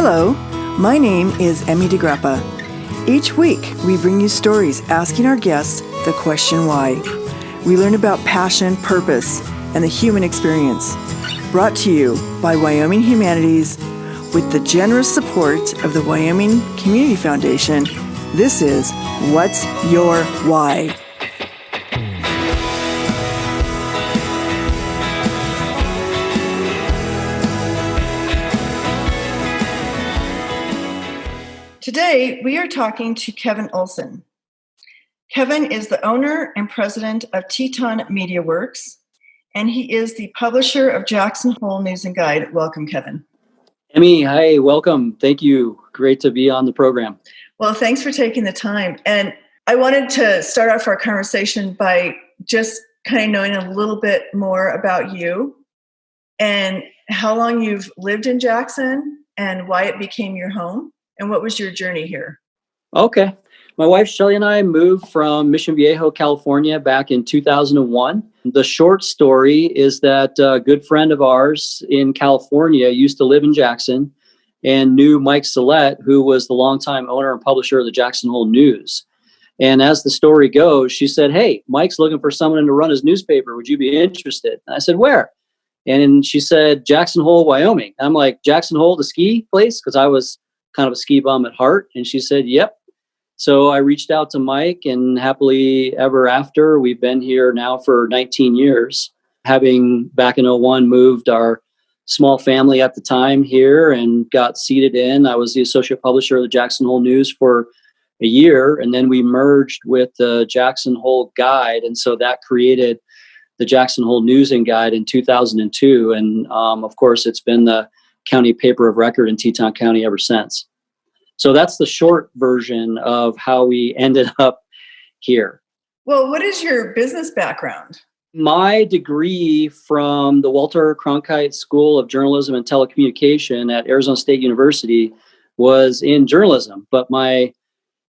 Hello, my name is Emmy DeGrappa. Each week, we bring you stories asking our guests the question why. We learn about passion, purpose, and the human experience. Brought to you by Wyoming Humanities with the generous support of the Wyoming Community Foundation. This is What's Your Why? Today, we are talking to Kevin Olson. Kevin is the owner and president of Teton Media Works, and he is the publisher of Jackson Hole News and Guide. Welcome, Kevin. Emmy, hi, welcome. Thank you. Great to be on the program. Well, thanks for taking the time. And I wanted to start off our conversation by just kind of knowing a little bit more about you and how long you've lived in Jackson and why it became your home. And what was your journey here? Okay. My wife, Shelly, and I moved from Mission Viejo, California back in 2001. The short story is that a good friend of ours in California used to live in Jackson and knew Mike Sillett, who was the longtime owner and publisher of the Jackson Hole News. And as the story goes, she said, "Hey, Mike's looking for someone to run his newspaper. Would you be interested?" And I said, "Where?" And she said, "Jackson Hole, Wyoming." I'm like, "Jackson Hole, the ski place?" Because I was kind of a ski bum at heart. And she said, "Yep." So I reached out to Mike, and happily ever after, we've been here now for 19 years, having back in '01 moved our small family at the time here and got seated in. I was the associate publisher of the Jackson Hole News for a year, and then we merged with the Jackson Hole Guide. And so that created the Jackson Hole News and Guide in 2002. And of course, it's been the county paper of record in Teton County ever since. So that's the short version of how we ended up here. Well, what is your business background? My degree from the Walter Cronkite School of Journalism and Telecommunication at Arizona State University was in journalism, but my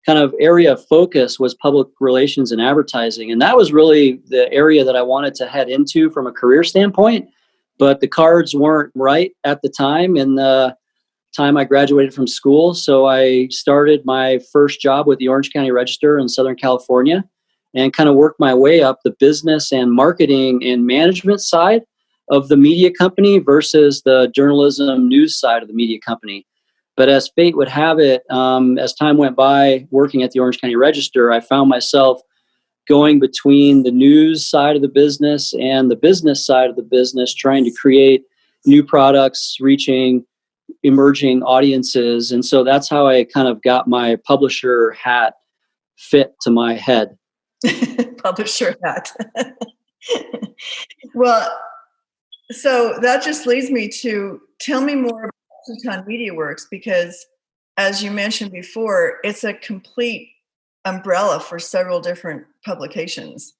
kind of area of focus was public relations and advertising. And that was really the area that I wanted to head into from a career standpoint. But the cards weren't right at the time in the time I graduated from school. So I started my first job with the Orange County Register in Southern California and kind of worked my way up the business and marketing and management side of the media company versus the journalism news side of the media company. But as fate would have it, as time went by working at the Orange County Register, I found myself going between the news side of the business and the business side of the business, trying to create new products, reaching emerging audiences. And so that's how I kind of got my publisher hat fit to my head. Publisher hat. Well, so that just leads me to tell me more about Teton Media Works, because as you mentioned before, it's a complete umbrella for several different publications.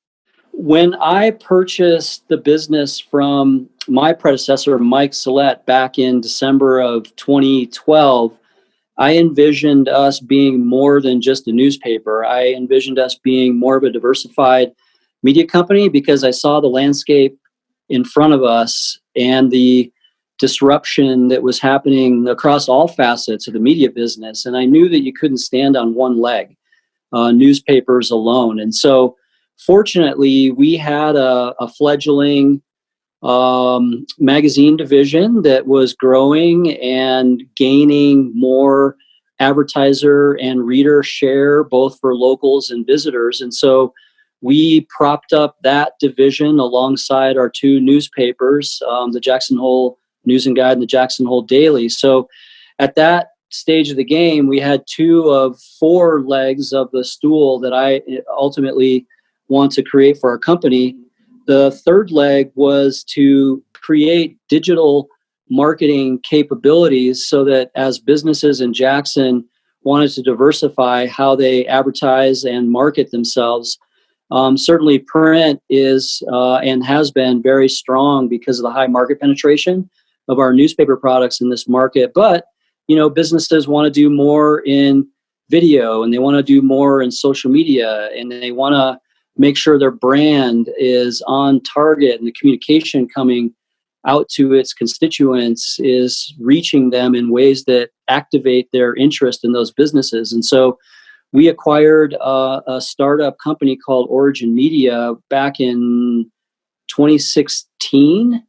When I purchased the business from my predecessor, Mike Sillett, back in December of 2012, I envisioned us being more than just a newspaper. I envisioned us being more of a diversified media company because I saw the landscape in front of us and the disruption that was happening across all facets of the media business. And I knew that you couldn't stand on one leg. Newspapers alone. And so fortunately, we had a fledgling magazine division that was growing and gaining more advertiser and reader share, both for locals and visitors. And so we propped up that division alongside our two newspapers, the Jackson Hole News and Guide and the Jackson Hole Daily. So at that stage of the game, we had two of four legs of the stool that I ultimately want to create for our company. The third leg was to create digital marketing capabilities so that as businesses in Jackson wanted to diversify how they advertise and market themselves, certainly print is and has been very strong because of the high market penetration of our newspaper products in this market. But businesses want to do more in video, and they want to do more in social media, and they want to make sure their brand is on target and the communication coming out to its constituents is reaching them in ways that activate their interest in those businesses. And so we acquired a startup company called Origin Media back in 2016.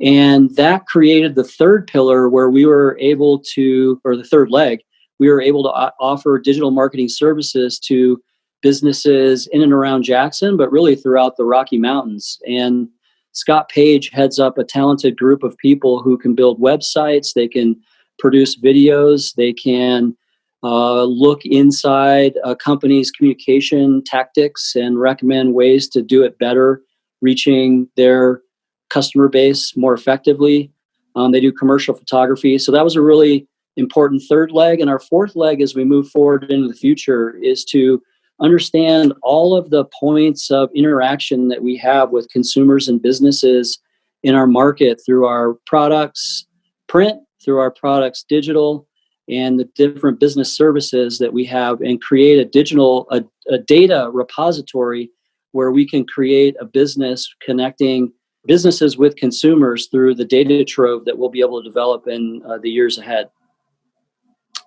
And that created the third pillar where we were able to, or the third leg, we were able to offer digital marketing services to businesses in and around Jackson, but really throughout the Rocky Mountains. And Scott Page heads up a talented group of people who can build websites, they can produce videos, they can look inside a company's communication tactics and recommend ways to do it better, reaching their customer base more effectively. They do commercial photography. So that was a really important third leg. And our fourth leg as we move forward into the future is to understand all of the points of interaction that we have with consumers and businesses in our market through our products print, through our products digital, and the different business services that we have, and create a data repository where we can create a business connecting businesses with consumers through the data trove that we'll be able to develop in the years ahead.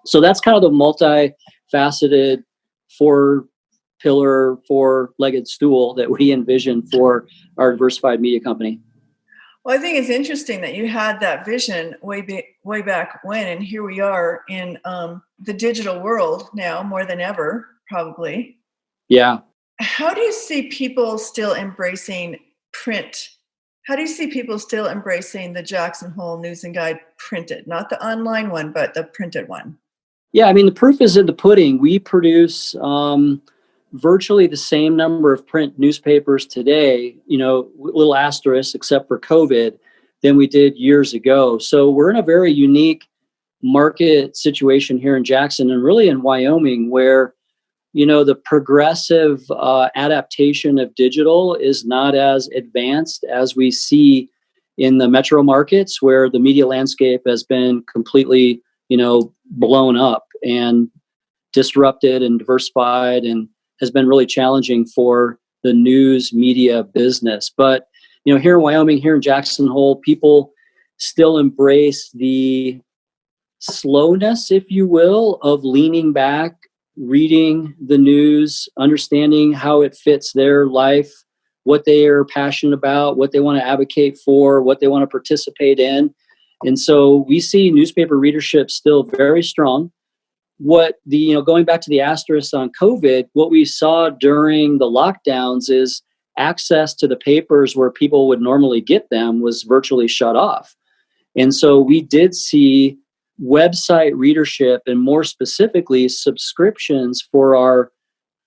So that's kind of the multifaceted four-pillar, four-legged stool that we envision for our diversified media company. Well, I think it's interesting that you had that vision way back when, and here we are in the digital world now more than ever, probably. Yeah. How do you see people still embracing print? How do you see people still embracing the Jackson Hole News and Guide printed? Not the online one, but the printed one. Yeah, I mean, the proof is in the pudding. We produce virtually the same number of print newspapers today, little asterisk except for COVID, than we did years ago. So we're in a very unique market situation here in Jackson and really in Wyoming where, the progressive adaptation of digital is not as advanced as we see in the metro markets where the media landscape has been completely, blown up and disrupted and diversified and has been really challenging for the news media business. But, here in Wyoming, here in Jackson Hole, people still embrace the slowness, if you will, of leaning back, reading the news, understanding how it fits their life, what they are passionate about, what they want to advocate for, what they want to participate in. And so we see newspaper readership still very strong. Going back to the asterisk on COVID, what we saw during the lockdowns is access to the papers where people would normally get them was virtually shut off. And so we did see website readership and more specifically subscriptions for our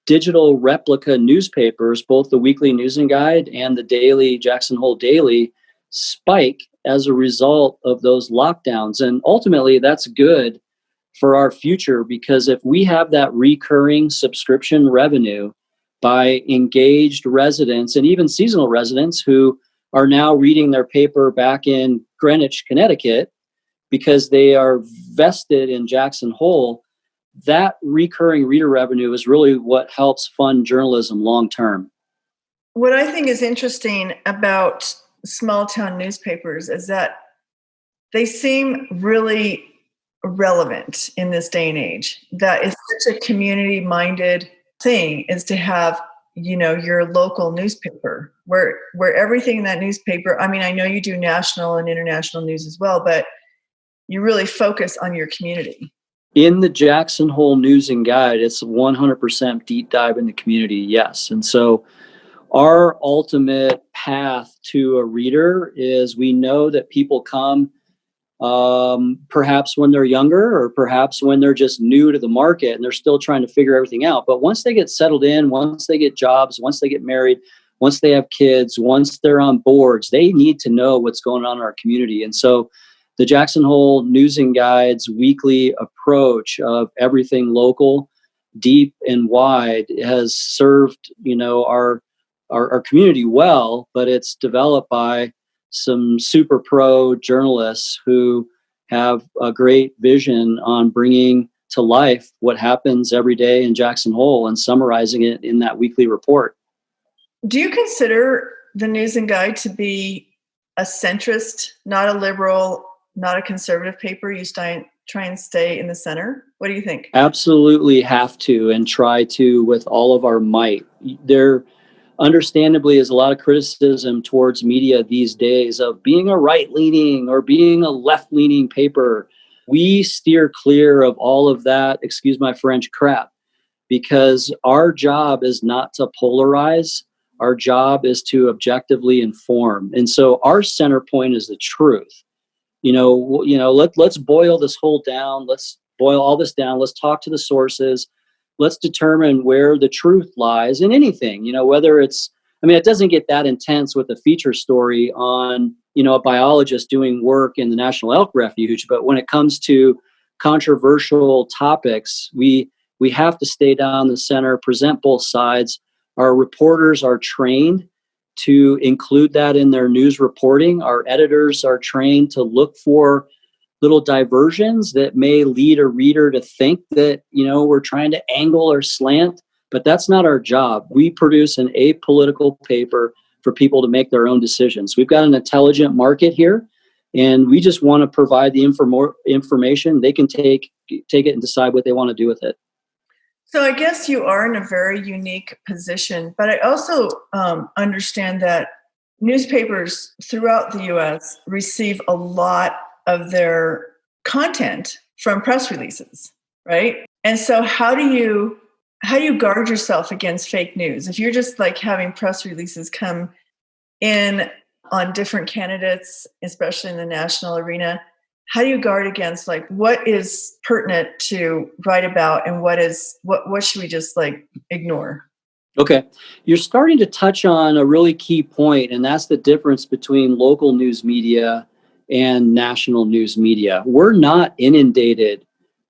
digital replica newspapers, both the Weekly News and Guide and the daily Jackson Hole Daily, spike as a result of those lockdowns. And ultimately that's good for our future, because if we have that recurring subscription revenue by engaged residents and even seasonal residents who are now reading their paper back in Greenwich, Connecticut, because they are vested in Jackson Hole, that recurring reader revenue is really what helps fund journalism long term. What I think is interesting about small town newspapers is that they seem really relevant in this day and age. That is such a community minded thing, is to have, your local newspaper where everything in that newspaper, I mean, I know you do national and international news as well, but you really focus on your community. In the Jackson Hole News and Guide, it's 100% deep dive in the community, yes. And so our ultimate path to a reader is we know that people come perhaps when they're younger or perhaps when they're just new to the market and they're still trying to figure everything out. But once they get settled in, once they get jobs, once they get married, once they have kids, once they're on boards, they need to know what's going on in our community. And so the Jackson Hole News and Guide's weekly approach of everything local, deep and wide has served, our community well, but it's developed by some super pro journalists who have a great vision on bringing to life what happens every day in Jackson Hole and summarizing it in that weekly report. Do you consider the News and Guide to be a centrist, not a liberal, not a conservative paper? You try and stay in the center? What do you think? Absolutely have to, and try to with all of our might. There understandably is a lot of criticism towards media these days of being a right-leaning or being a left-leaning paper. We steer clear of all of that, excuse my French, crap, because our job is not to polarize. Our job is to objectively inform. And so our center point is the truth. Let's boil this whole down. Let's boil all this down. Let's talk to the sources. Let's determine where the truth lies in anything, whether it doesn't get that intense with a feature story on, a biologist doing work in the National Elk Refuge. But when it comes to controversial topics, we have to stay down the center, present both sides. Our reporters are trained to include that in their news reporting. Our editors are trained to look for little diversions that may lead a reader to think that, we're trying to angle or slant, but that's not our job. We produce an apolitical paper for people to make their own decisions. We've got an intelligent market here, and we just want to provide the information. They can take it and decide what they want to do with it. So I guess you are in a very unique position, but I also understand that newspapers throughout the U.S. receive a lot of their content from press releases, right? And so how do you guard yourself against fake news? If you're just like having press releases come in on different candidates, especially in the national arena, how do you guard against like what is pertinent to write about and what should we just like ignore? Okay. You're starting to touch on a really key point, and that's the difference between local news media and national news media. We're not inundated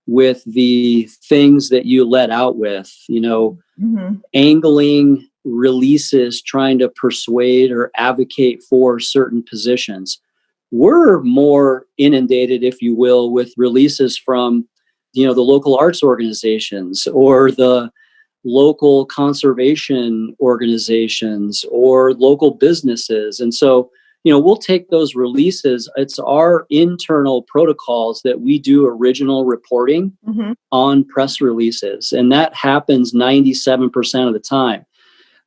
with the things that you let out with, angling releases, trying to persuade or advocate for certain positions. We're more inundated, if you will, with releases from, the local arts organizations or the local conservation organizations or local businesses. And so, we'll take those releases. It's our internal protocols that we do original reporting on press releases. And that happens 97% of the time.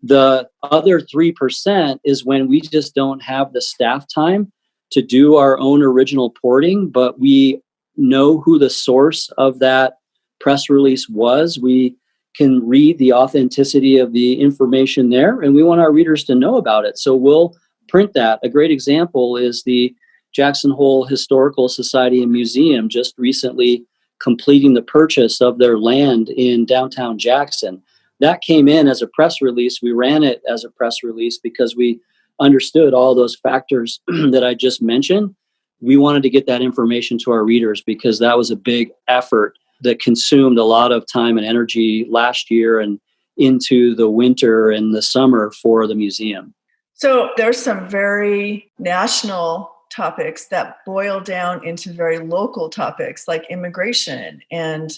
The other 3% is when we just don't have the staff time to do our own original reporting, but we know who the source of that press release was. We can read the authenticity of the information there, and we want our readers to know about it. So we'll print that. A great example is the Jackson Hole Historical Society and Museum just recently completing the purchase of their land in downtown Jackson. That came in as a press release. We ran it as a press release because we understood all those factors that I just mentioned. We wanted to get that information to our readers because that was a big effort that consumed a lot of time and energy last year and into the winter and the summer for the museum. So there's some very national topics that boil down into very local topics like immigration and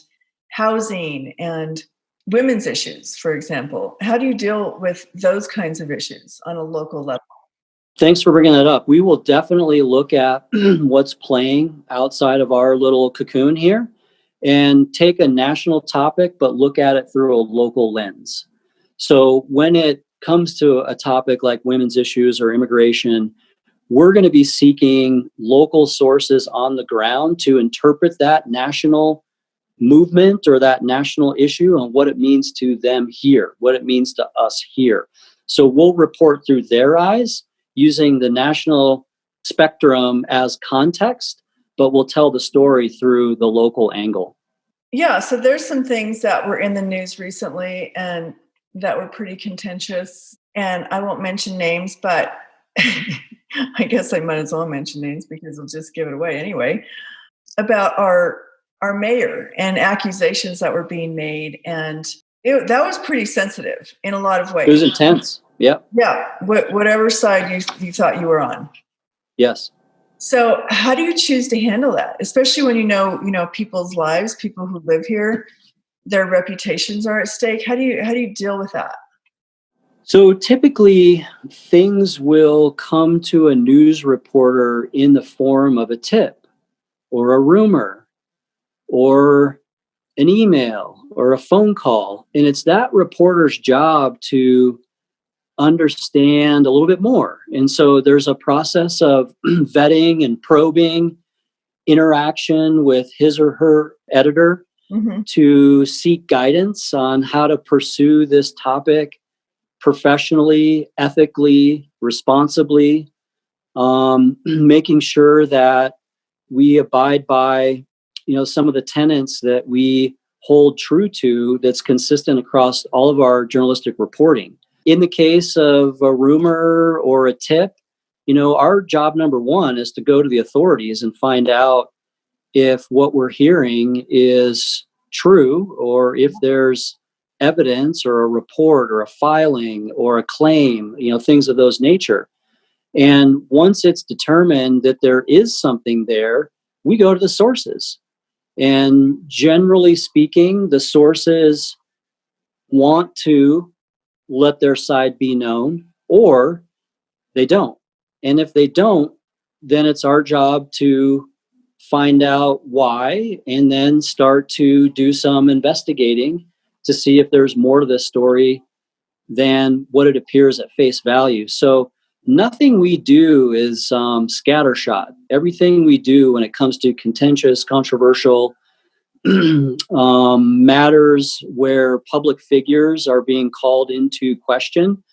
housing and women's issues, for example. How do you deal with those kinds of issues on a local level? Thanks for bringing that up. We will definitely look at what's playing outside of our little cocoon here and take a national topic, but look at it through a local lens. So when it comes to a topic like women's issues or immigration, we're going to be seeking local sources on the ground to interpret that national movement or that national issue and what it means to them here, what it means to us here. So we'll report through their eyes using the national spectrum as context, but we'll tell the story through the local angle. Yeah, so there's some things that were in the news recently and that were pretty contentious. And I won't mention names, but I guess I might as well mention names because I'll just give it away anyway, about our mayor and accusations that were being made. And that was pretty sensitive in a lot of ways. It was intense. Yep. Yeah. Whatever side you thought you were on. Yes. So how do you choose to handle that? Especially when you know people's lives, people who live here, their reputations are at stake. How do you deal with that? So typically, things will come to a news reporter in the form of a tip or a rumor or an email or a phone call. And it's that reporter's job to understand a little bit more. And so there's a process of vetting and probing, interaction with his or her editor Mm-hmm. to seek guidance on how to pursue this topic professionally, ethically, responsibly, making sure that we abide by, some of the tenets that we hold true to that's consistent across all of our journalistic reporting. In the case of a rumor or a tip, our job number one is to go to the authorities and find out if what we're hearing is true or if there's evidence or a report or a filing or a claim, things of those nature. And once it's determined that there is something there, we go to the sources. And generally speaking, the sources want to let their side be known or they don't. And if they don't, then it's our job to find out why and then start to do some investigating to see if there's more to this story than what it appears at face value. So nothing we do is scattershot. Everything we do when it comes to contentious, controversial matters where public figures are being called into question,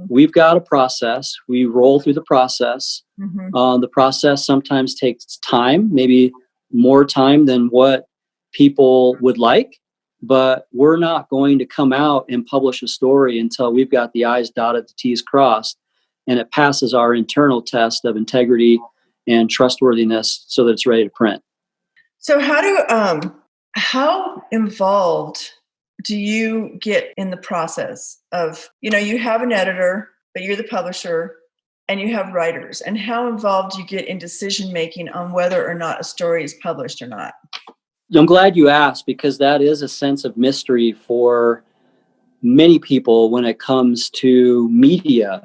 we've got a process. We roll through the process. The process sometimes takes time, maybe more time than what people would like, but we're not going to come out and publish a story until we've got the I's dotted, the T's crossed, and it passes our internal test of integrity and trustworthiness so that it's ready to print. So how involved do you get in the process of, you have an editor, but you're the publisher and you have writers, and how involved do you get in decision making on whether or not a story is published or not? I'm glad you asked, because that is a sense of mystery for many people when it comes to media.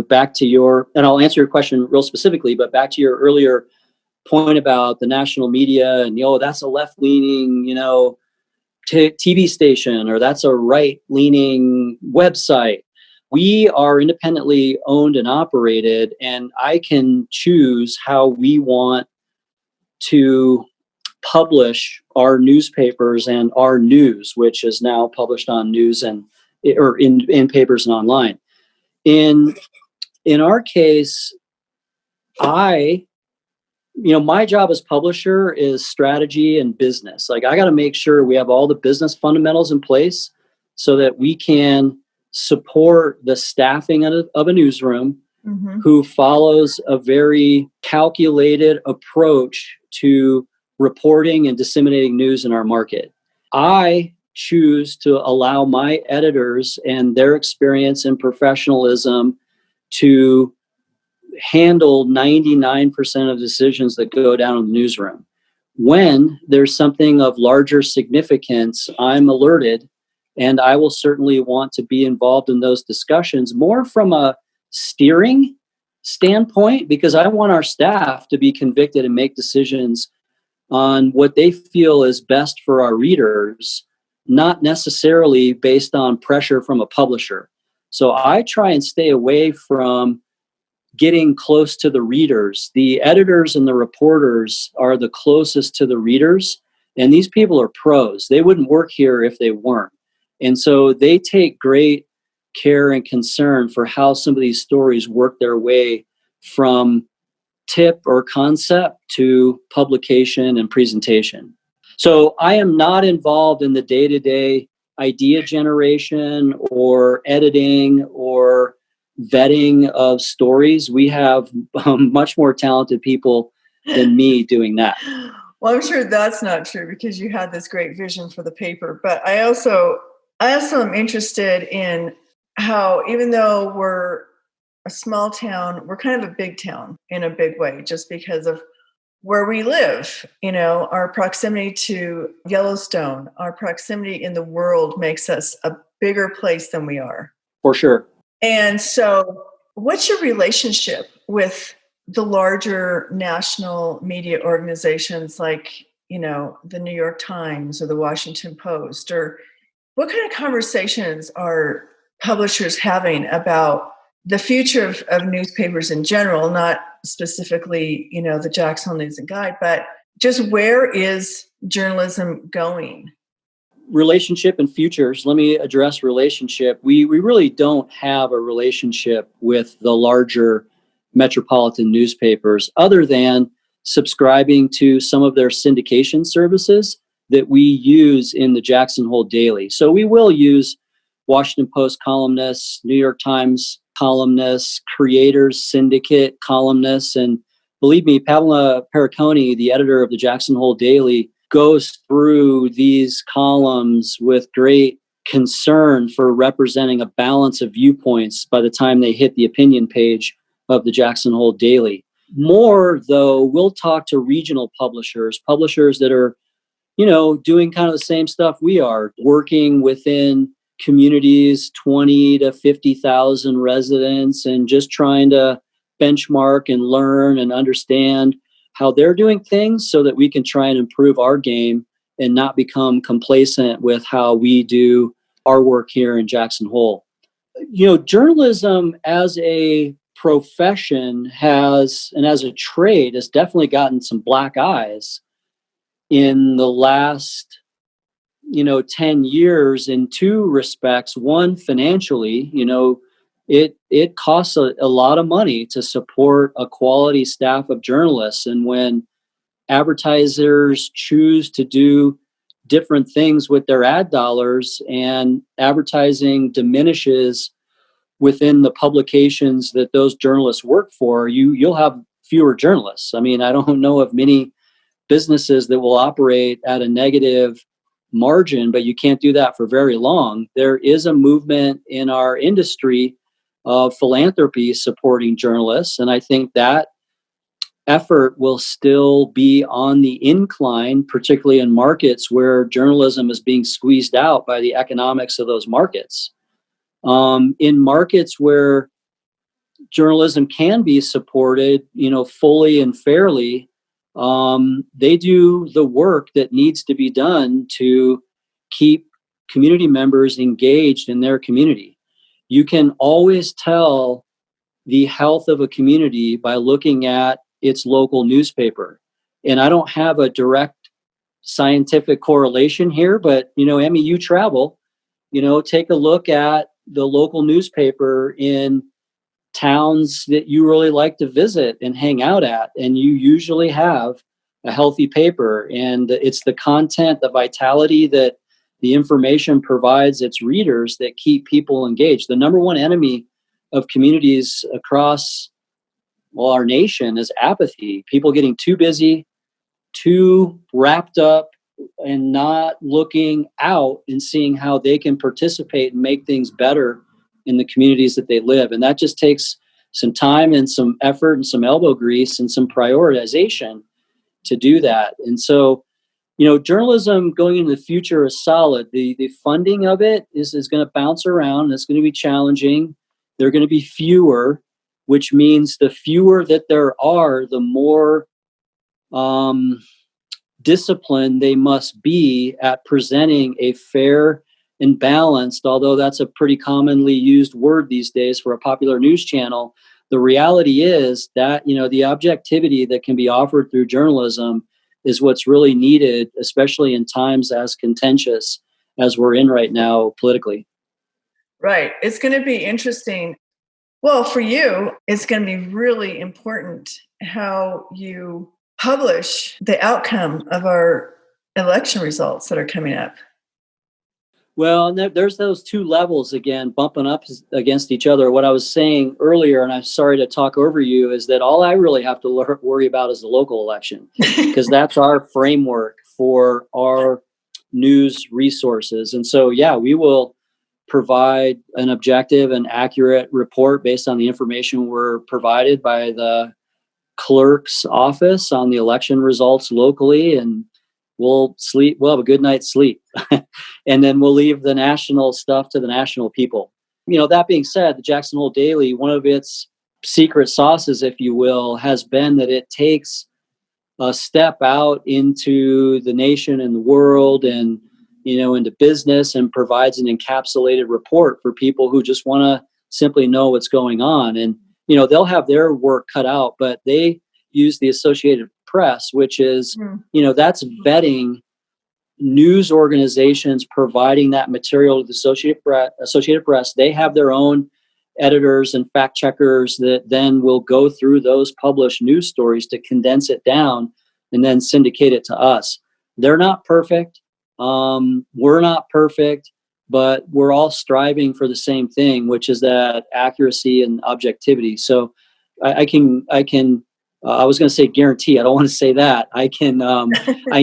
Back to and I'll answer your question real specifically, but back to your earlier point about the national media and, that's a left-leaning, TV station, or that's a right-leaning website. We are independently owned and operated, and I can choose how we want to publish our newspapers and our news, which is now published on news or in papers and online. In our case, my job as publisher is strategy and business. Like, I got to make sure we have all the business fundamentals in place so that we can support the staffing of a newsroom who follows a very calculated approach to reporting and disseminating news in our market. I choose to allow my editors and their experience and professionalism to handle 99% of decisions that go down in the newsroom. When there's something of larger significance, I'm alerted, and I will certainly want to be involved in those discussions more from a steering standpoint, because I want our staff to be convicted and make decisions on what they feel is best for our readers, not necessarily based on pressure from a publisher. So I try and stay away from getting close to the readers. The editors and the reporters are the closest to the readers, and these people are pros. They wouldn't work here if they weren't. And so they take great care and concern for how some of these stories work their way from tip or concept to publication and presentation. So I am not involved in the day-to-day idea generation or editing or vetting of stories. We have much more talented people than me doing that. Well, I'm sure that's not true because you had this great vision for the paper. But I also am interested in how, even though we're a small town, we're kind of a big town in a big way, just because of where we live. Our proximity to Yellowstone, our proximity in the world makes us a bigger place than we are. For sure. And so, what's your relationship with the larger national media organizations like, the New York Times or the Washington Post? Or what kind of conversations are publishers having about the future of newspapers in general, not specifically, the Jackson Hole News and Guide, but just where is journalism going? Relationship and futures. Let me address relationship. We really don't have a relationship with the larger metropolitan newspapers other than subscribing to some of their syndication services that we use in the Jackson Hole Daily. So we will use Washington Post columnists, New York Times columnists, Creators Syndicate columnists, and believe me, Pamela Perricone, the editor of the Jackson Hole Daily, goes through these columns with great concern for representing a balance of viewpoints by the time they hit the opinion page of the Jackson Hole Daily. More, though, we'll talk to regional publishers that are, doing kind of the same stuff we are, working within communities, 20 to 50,000 residents, and just trying to benchmark and learn and understand how they're doing things so that we can try and improve our game and not become complacent with how we do our work here in Jackson Hole. Journalism as a profession and as a trade has definitely gotten some black eyes in the last 10 years in two respects. One, financially, it costs a lot of money to support a quality staff of journalists. And when advertisers choose to do different things with their ad dollars and advertising diminishes within the publications that those journalists work for, you'll have fewer journalists. I mean, I don't know of many businesses that will operate at a negative margin, but you can't do that for very long. There is a movement in our industry of philanthropy supporting journalists, and I think that effort will still be on the incline, particularly in markets where journalism is being squeezed out by the economics of those markets. In markets where journalism can be supported, fully and fairly, they do the work that needs to be done to keep community members engaged in their community. You can always tell the health of a community by looking at its local newspaper. And I don't have a direct scientific correlation here, but, Emmy, you travel, take a look at the local newspaper in towns that you really like to visit and hang out at, and you usually have a healthy paper, and it's the content, the vitality that the information provides its readers that keep people engaged. The number one enemy of communities across our nation is apathy, people getting too busy, too wrapped up, and not looking out and seeing how they can participate and make things better in the communities that they live. And that just takes some time and some effort and some elbow grease and some prioritization to do that. And so, journalism going into the future is solid. The funding of it is going to bounce around. It's going to be challenging. There are going to be fewer, which means the fewer that there are, the more disciplined they must be at presenting a fair and balanced, although that's a pretty commonly used word these days for a popular news channel. The reality is that, the objectivity that can be offered through journalism is what's really needed, especially in times as contentious as we're in right now politically. Right. It's going to be interesting. Well, for you, it's going to be really important how you publish the outcome of our election results that are coming up. Well, there's those two levels again, bumping up against each other. What I was saying earlier, and I'm sorry to talk over you, is that all I really have to worry about is the local election, because that's our framework for our news resources. And so, we will provide an objective and accurate report based on the information we're provided by the clerk's office on the election results locally, and we'll have a good night's sleep. And then we'll leave the national stuff to the national people. That being said, the Jackson Hole Daily, one of its secret sauces, if you will, has been that it takes a step out into the nation and the world and, into business, and provides an encapsulated report for people who just want to simply know what's going on. And, they'll have their work cut out, but they use the Associated Press, which is, that's vetting news organizations providing that material to the Associated Press. They have their own editors and fact checkers that then will go through those published news stories to condense it down and then syndicate it to us. They're not perfect. We're not perfect, but we're all striving for the same thing, which is that accuracy and objectivity. So I was going to say guarantee. I don't want to say that. I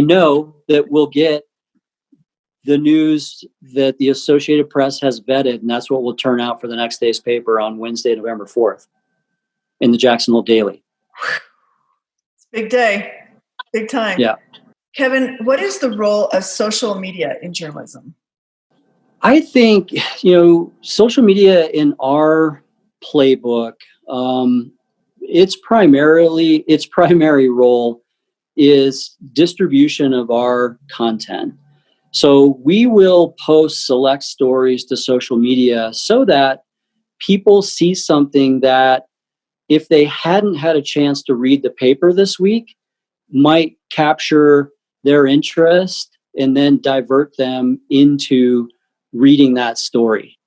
know that we'll get the news that the Associated Press has vetted, and that's what will turn out for the next day's paper on Wednesday, November 4th in the Jackson Hole Daily. It's a big day, big time. Yeah. Kevin, what is the role of social media in journalism? I think, social media in our playbook, its primary role is distribution of our content. So we will post select stories to social media so that people see something that, if they hadn't had a chance to read the paper this week, might capture their interest and then divert them into reading that story.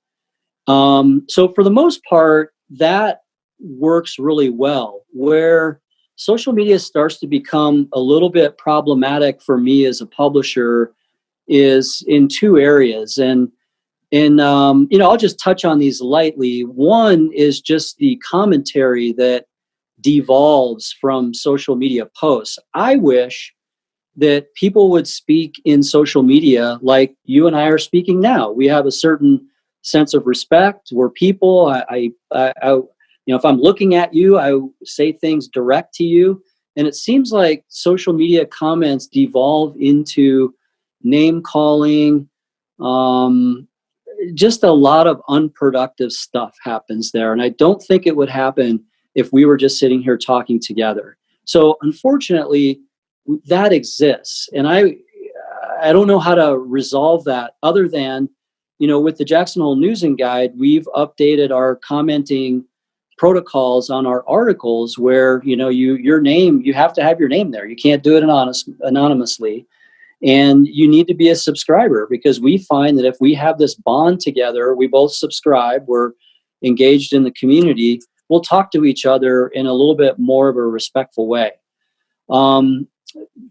So for the most part, that works really well. Where social media starts to become a little bit problematic for me as a publisher is in two areas. And I'll just touch on these lightly. One is just the commentary that devolves from social media posts. I wish that people would speak in social media like you and I are speaking now. We have a certain sense of respect. We're people. If I'm looking at you, I say things direct to you. And it seems like social media comments devolve into name calling. Just a lot of unproductive stuff happens there. And I don't think it would happen if we were just sitting here talking together. So unfortunately, that exists. And I don't know how to resolve that other than, with the Jackson Hole News and Guide, we've updated our commenting protocols on our articles where, you have to have your name there. You can't do it anonymously. And you need to be a subscriber, because we find that if we have this bond together, we both subscribe, we're engaged in the community, we'll talk to each other in a little bit more of a respectful way.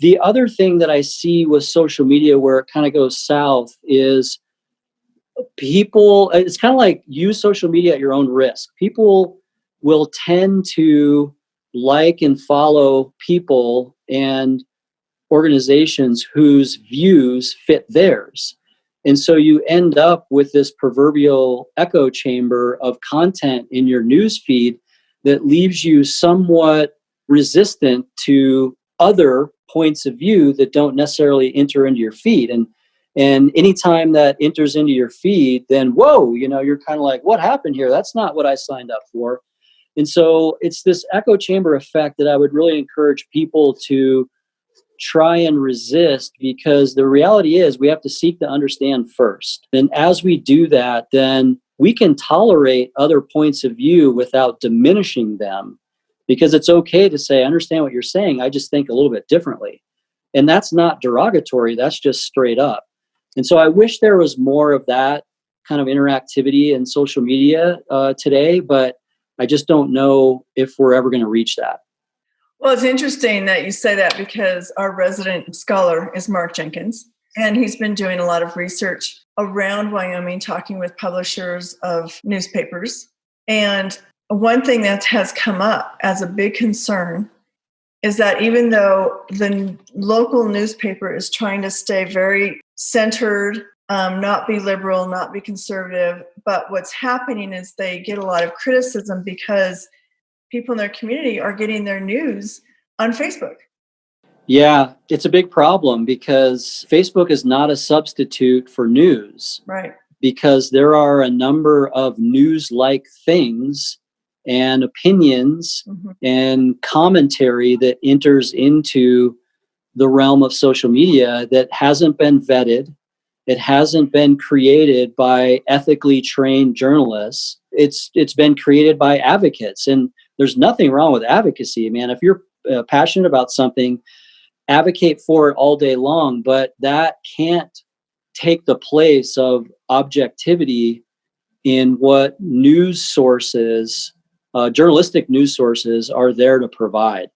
The other thing that I see with social media where it kind of goes south is people, it's kind of like use social media at your own risk. People will tend to like and follow people and organizations whose views fit theirs. And so you end up with this proverbial echo chamber of content in your news feed that leaves you somewhat resistant to other points of view that don't necessarily enter into your feed. And anytime that enters into your feed, then whoa, you're kind of like, what happened here? That's not what I signed up for. And so it's this echo chamber effect that I would really encourage people to try and resist, because the reality is we have to seek to understand first. And as we do that, then we can tolerate other points of view without diminishing them, because it's okay to say, I understand what you're saying, I just think a little bit differently. And that's not derogatory, that's just straight up. And so I wish there was more of that kind of interactivity in social media today, but I just don't know if we're ever going to reach that. Well, it's interesting that you say that, because our resident scholar is Mark Jenkins, and he's been doing a lot of research around Wyoming, talking with publishers of newspapers. And one thing that has come up as a big concern is that even though the local newspaper is trying to stay very centered, not be liberal, not be conservative, but what's happening is they get a lot of criticism because people in their community are getting their news on Facebook. Yeah, it's a big problem because Facebook is not a substitute for news. Right. because there are a number of news-like things and opinions and commentary that enters into the realm of social media that hasn't been vetted. It hasn't been created by ethically trained journalists. It's been created by advocates, and there's nothing wrong with advocacy, man. If you're passionate about something, advocate for it all day long, but that can't take the place of objectivity in what news sources, journalistic news sources, are there to provide.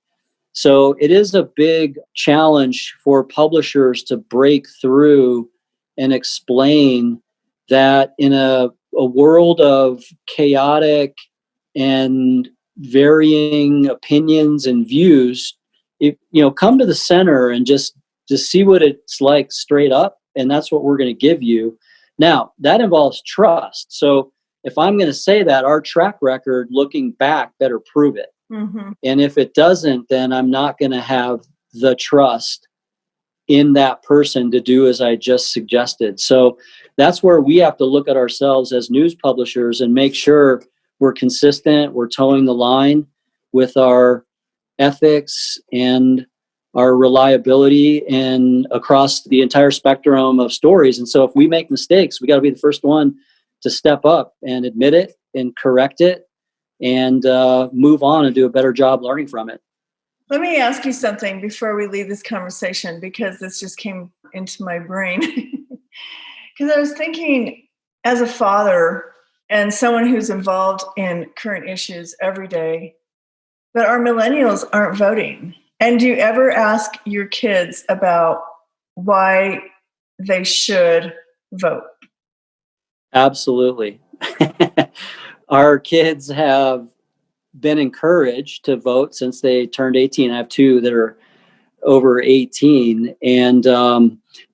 So it is a big challenge for publishers to break through and explain that in a world of chaotic and varying opinions and views, come to the center and just see what it's like straight up. And that's what we're going to give you. Now, that involves trust. So if I'm going to say that, our track record looking back better prove it. And if it doesn't, then I'm not going to have the trust in that person to do as I just suggested. So that's where we have to look at ourselves as news publishers and make sure we're consistent, we're towing the line with our ethics and our reliability and across the entire spectrum of stories. And so if we make mistakes, we got to be the first one to step up and admit it and correct it and move on and do a better job learning from it. Let me ask you something before we leave this conversation, because this just came into my brain. Because I was thinking, as a father and someone who's involved in current issues every day, that our millennials aren't voting. And do you ever ask your kids about why they should vote? Absolutely. Our kids have been encouraged to vote since they turned 18. I have two that are over 18. And,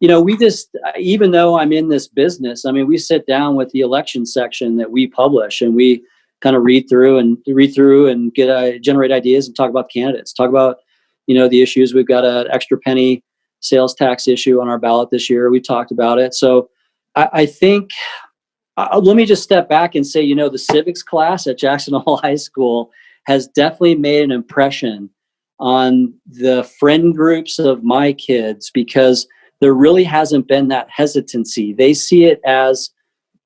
we just, even though I'm in this business, I mean, we sit down with the election section that we publish and we kind of read through and generate ideas and talk about candidates, talk about, the issues. We've got an extra penny sales tax issue on our ballot this year. We talked about it. So I think, let me just step back and say, the civics class at Jackson Hole High School has definitely made an impression on the friend groups of my kids, because there really hasn't been that hesitancy. They see it as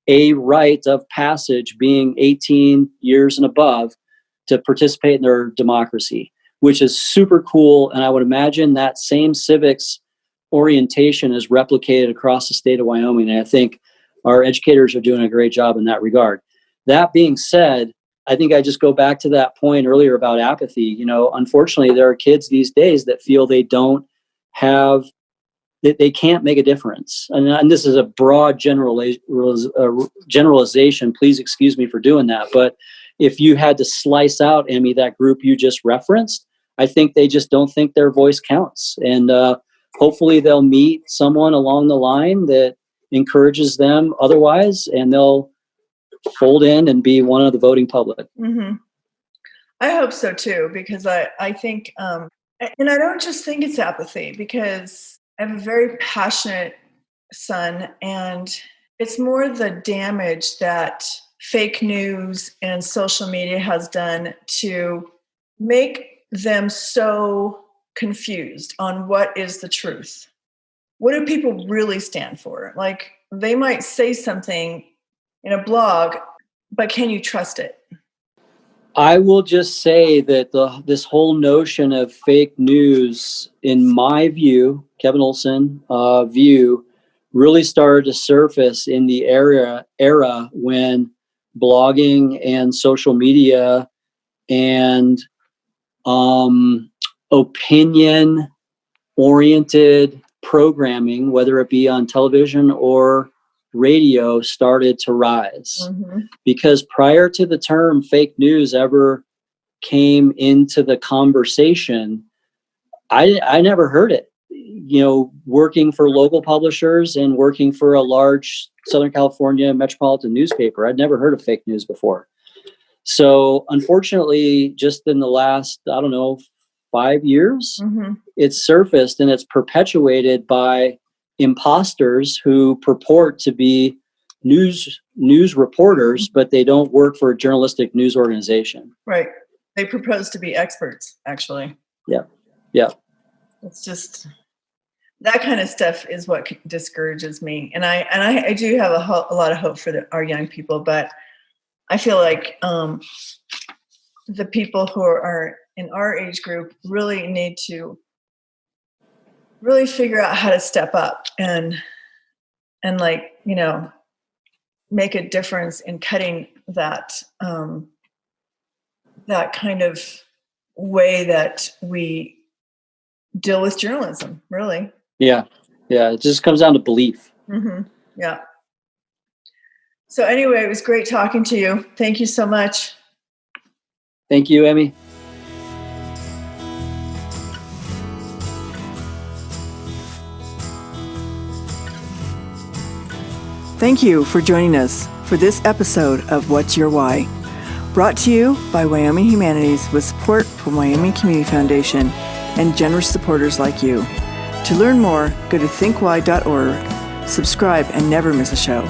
a rite of passage, being 18 years and above, to participate in their democracy, which is super cool. And I would imagine that same civics orientation is replicated across the state of Wyoming. And I think our educators are doing a great job in that regard. That being said, I think I just go back to that point earlier about apathy. Unfortunately, there are kids these days that feel they can't make a difference. And this is a broad generalization. Please excuse me for doing that. But if you had to slice out, Emmy, that group you just referenced, I think they just don't think their voice counts. And hopefully they'll meet someone along the line that encourages them otherwise, and they'll fold in and be one of the voting public. Mm-hmm. I hope so too, because I think, and I don't just think it's apathy, because I have a very passionate son, and it's more the damage that fake news and social media has done to make them so confused on what is the truth. What do people really stand for? Like, they might say something in a blog, but can you trust it? I will just say that this whole notion of fake news, in my view, Kevin Olson view, really started to surface in the era when blogging and social media and opinion-oriented programming, whether it be on television or radio, started to rise. Mm-hmm. Because prior to the term fake news ever came into the conversation, I never heard it. Working for local publishers and working for a large Southern California metropolitan newspaper, I'd never heard of fake news before. So unfortunately, just in the last, 5 years, mm-hmm. it's surfaced, and it's perpetuated by imposters who purport to be news reporters, but they don't work for a journalistic news organization. Right. They propose to be experts, actually. Yeah. It's just that kind of stuff is what discourages me. And I do have a lot of hope for our young people, but I feel like the people who are in our age group really need to really figure out how to step up and like, make a difference in cutting that that kind of way that we deal with journalism, really. Yeah. It just comes down to belief. Mm-hmm. Yeah. So anyway, it was great talking to you. Thank you so much. Thank you, Emmy. Thank you for joining us for this episode of What's Your Why? Brought to you by Wyoming Humanities with support from Wyoming Community Foundation and generous supporters like you. To learn more, go to thinkwhy.org, subscribe, and never miss a show.